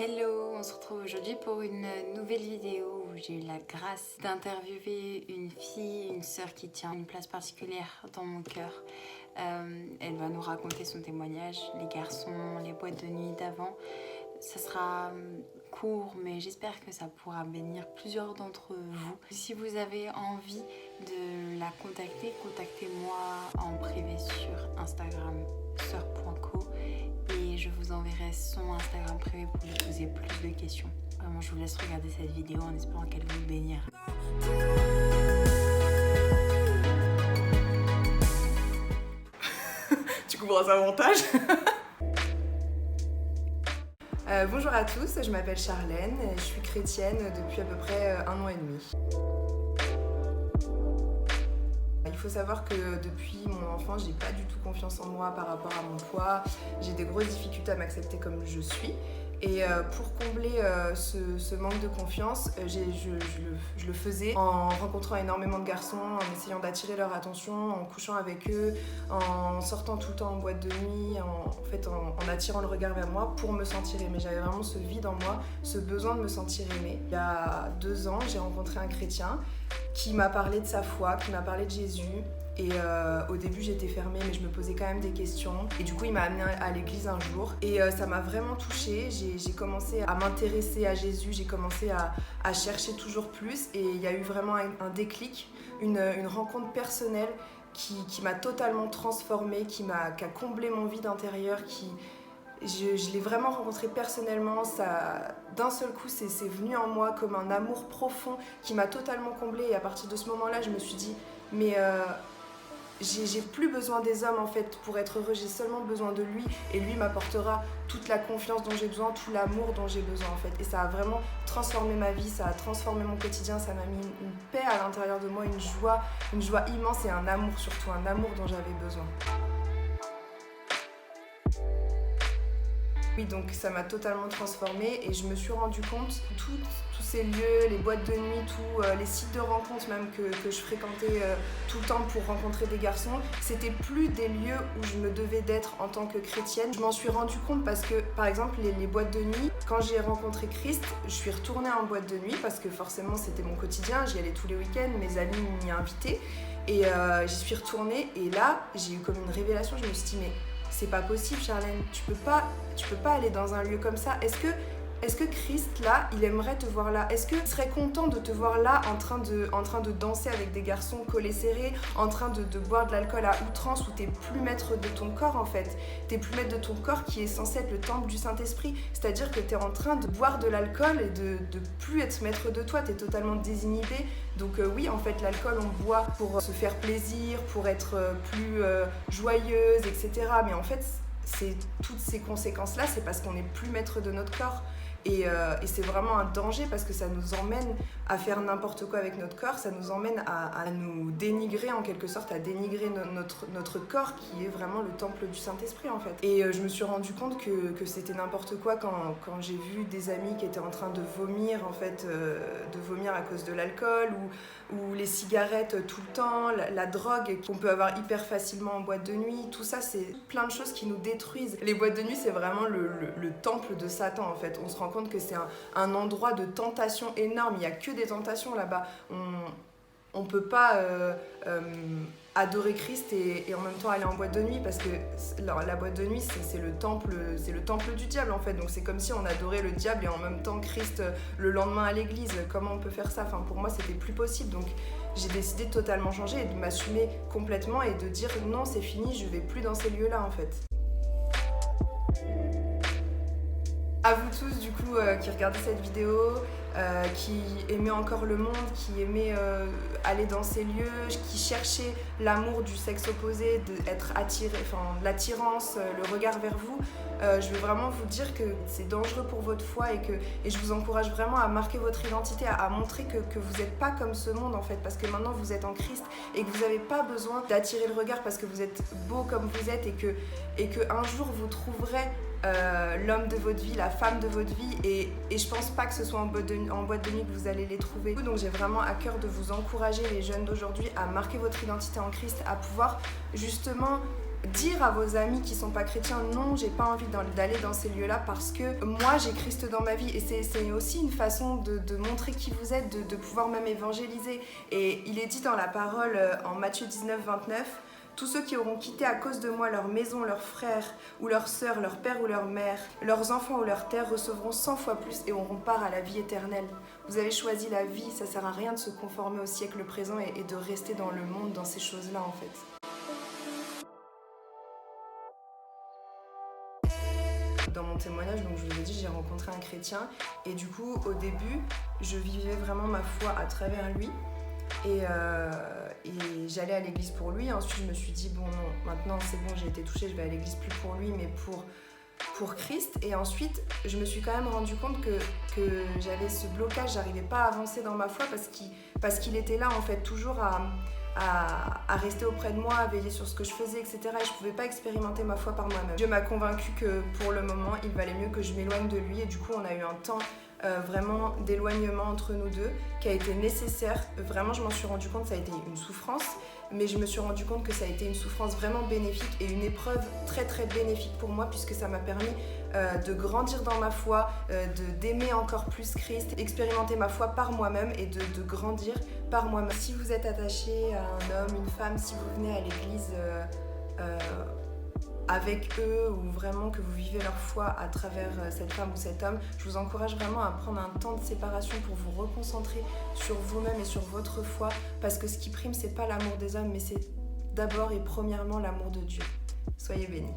Hello, on se retrouve aujourd'hui pour une nouvelle vidéo où j'ai eu la grâce d'interviewer une fille, une sœur qui tient une place particulière dans mon cœur. Elle va nous raconter son témoignage, les garçons, les boîtes de nuit d'avant. Ça sera court, mais j'espère que ça pourra bénir plusieurs d'entre vous. Si vous avez envie de la contacter, contactez-moi en privé sur Instagram sœur.co. Et je vous enverrai son Instagram privé pour lui poser plus de questions. Vraiment, je vous laisse regarder cette vidéo en espérant qu'elle vous bénira. Tu comprends ça au montage. Bonjour à tous, je m'appelle Charlène, je suis chrétienne depuis à peu près 1 an et demi. Il faut savoir que depuis mon enfance, j'ai pas du tout confiance en moi par rapport à mon poids. J'ai des grosses difficultés à m'accepter comme je suis. Et pour combler ce manque de confiance, je le faisais en rencontrant énormément de garçons, en essayant d'attirer leur attention, en couchant avec eux, en sortant tout le temps en boîte de nuit, en attirant le regard vers moi pour me sentir aimée. J'avais vraiment ce vide en moi, ce besoin de me sentir aimée. Il y a 2 ans, j'ai rencontré un chrétien qui m'a parlé de sa foi, qui m'a parlé de Jésus. Et au début j'étais fermée mais je me posais quand même des questions et du coup il m'a amenée à l'église un jour et ça m'a vraiment touchée. J'ai commencé à m'intéresser à Jésus, j'ai commencé à chercher toujours plus et il y a eu vraiment un déclic, une rencontre personnelle qui m'a totalement transformée, qui a comblé mon vide intérieur, je l'ai vraiment rencontré personnellement, d'un seul coup c'est venu en moi comme un amour profond qui m'a totalement comblée et à partir de ce moment-là je me suis dit mais j'ai plus besoin des hommes en fait pour être heureux, j'ai seulement besoin de lui et lui m'apportera toute la confiance dont j'ai besoin, tout l'amour dont j'ai besoin en fait. Et ça a vraiment transformé ma vie, ça a transformé mon quotidien, ça m'a mis une paix à l'intérieur de moi, une joie immense et un amour surtout, un amour dont j'avais besoin. Oui, donc ça m'a totalement transformée et je me suis rendu compte que tous ces lieux, les boîtes de nuit, tous les sites de rencontres même que je fréquentais tout le temps pour rencontrer des garçons, c'était plus des lieux où je me devais d'être en tant que chrétienne. Je m'en suis rendu compte parce que, par exemple, les boîtes de nuit, quand j'ai rencontré Christ, je suis retournée en boîte de nuit parce que forcément c'était mon quotidien, j'y allais tous les week-ends, mes amis m'y invitaient et j'y suis retournée et là j'ai eu comme une révélation, je me suis dit mais c'est pas possible Charlène, tu peux pas aller dans un lieu comme ça. Est-ce que Christ là, il aimerait te voir là? Est-ce qu'il serait content de te voir là en train de danser avec des garçons collés serrés, en train de boire de l'alcool à outrance où t'es plus maître de ton corps en fait? T'es plus maître de ton corps qui est censé être le temple du Saint-Esprit. C'est-à-dire que t'es en train de boire de l'alcool et de plus être maître de toi, t'es totalement désinhibé. Donc oui, en fait, l'alcool, on boit pour se faire plaisir, pour être plus joyeuse, etc. Mais en fait, toutes ces conséquences-là, c'est parce qu'on n'est plus maître de notre corps. Et c'est vraiment un danger parce que ça nous emmène à faire n'importe quoi avec notre corps, ça nous emmène à nous dénigrer en quelque sorte, à dénigrer notre corps qui est vraiment le temple du Saint-Esprit en fait. Et je me suis rendu compte que c'était n'importe quoi quand j'ai vu des amis qui étaient en train de vomir en fait, de vomir à cause de l'alcool ou les cigarettes tout le temps, la drogue qu'on peut avoir hyper facilement en boîte de nuit, tout ça c'est plein de choses qui nous détruisent. Les boîtes de nuit c'est vraiment le temple de Satan en fait, on se rend compte que c'est un endroit de tentation énorme, il n'y a que des tentations là-bas. On peut pas adorer Christ et en même temps aller en boîte de nuit parce que la boîte de nuit c'est le temple du diable en fait, donc c'est comme si on adorait le diable et en même temps Christ le lendemain à l'église. Comment on peut faire ça? Enfin, pour moi c'était plus possible, donc j'ai décidé de totalement changer et de m'assumer complètement et de dire non c'est fini, je vais plus dans ces lieux-là en fait. À vous tous du coup qui regardez cette vidéo, qui aimait encore le monde, qui aimait aller dans ces lieux, qui cherchait l'amour du sexe opposé, d'être attiré, l'attirance, le regard vers vous, je veux vraiment vous dire que c'est dangereux pour votre foi et je vous encourage vraiment à marquer votre identité, à montrer que vous n'êtes pas comme ce monde en fait, parce que maintenant vous êtes en Christ et que vous n'avez pas besoin d'attirer le regard parce que vous êtes beau comme vous êtes et que un jour vous trouverez l'homme de votre vie, la femme de votre vie et je pense pas que ce soit en boîte de nuit que vous allez les trouver. Donc j'ai vraiment à cœur de vous encourager les jeunes d'aujourd'hui à marquer votre identité en Christ, à pouvoir justement dire à vos amis qui sont pas chrétiens, non, j'ai pas envie d'aller dans ces lieux-là parce que moi j'ai Christ dans ma vie. Et c'est aussi une façon de montrer qui vous êtes, de pouvoir même évangéliser. Et il est dit dans la parole en Matthieu 19, 29, tous ceux qui auront quitté à cause de moi leur maison, leurs frères ou leurs sœurs, leur père ou leur mère, leurs enfants ou leurs terres recevront 100 fois plus et auront part à la vie éternelle. Vous avez choisi la vie, ça sert à rien de se conformer au siècle présent et de rester dans le monde, dans ces choses-là en fait. Dans mon témoignage, donc je vous ai dit, j'ai rencontré un chrétien et du coup, au début, je vivais vraiment ma foi à travers lui et j'allais à l'église pour lui. Ensuite, je me suis dit, bon, non, maintenant c'est bon, j'ai été touchée, je vais à l'église plus pour lui, mais pour Christ. Et ensuite, je me suis quand même rendu compte que j'avais ce blocage, j'arrivais pas à avancer dans ma foi parce qu'il était là, en fait, toujours à rester auprès de moi, à veiller sur ce que je faisais, etc. Et je pouvais pas expérimenter ma foi par moi-même. Dieu m'a convaincue que pour le moment, il valait mieux que je m'éloigne de lui. Et du coup, on a eu un temps vraiment d'éloignement entre nous deux qui a été nécessaire. Vraiment, je m'en suis rendu compte, ça a été une souffrance, mais je me suis rendu compte que ça a été une souffrance vraiment bénéfique et une épreuve très très bénéfique pour moi puisque ça m'a permis de grandir dans ma foi, d'aimer encore plus Christ, expérimenter ma foi par moi-même et de grandir par moi-même. Si vous êtes attaché à un homme, une femme, si vous venez à l'église avec eux ou vraiment que vous vivez leur foi à travers cette femme ou cet homme, je vous encourage vraiment à prendre un temps de séparation pour vous reconcentrer sur vous-même et sur votre foi parce que ce qui prime, c'est pas l'amour des hommes, mais c'est d'abord et premièrement l'amour de Dieu. Soyez bénis.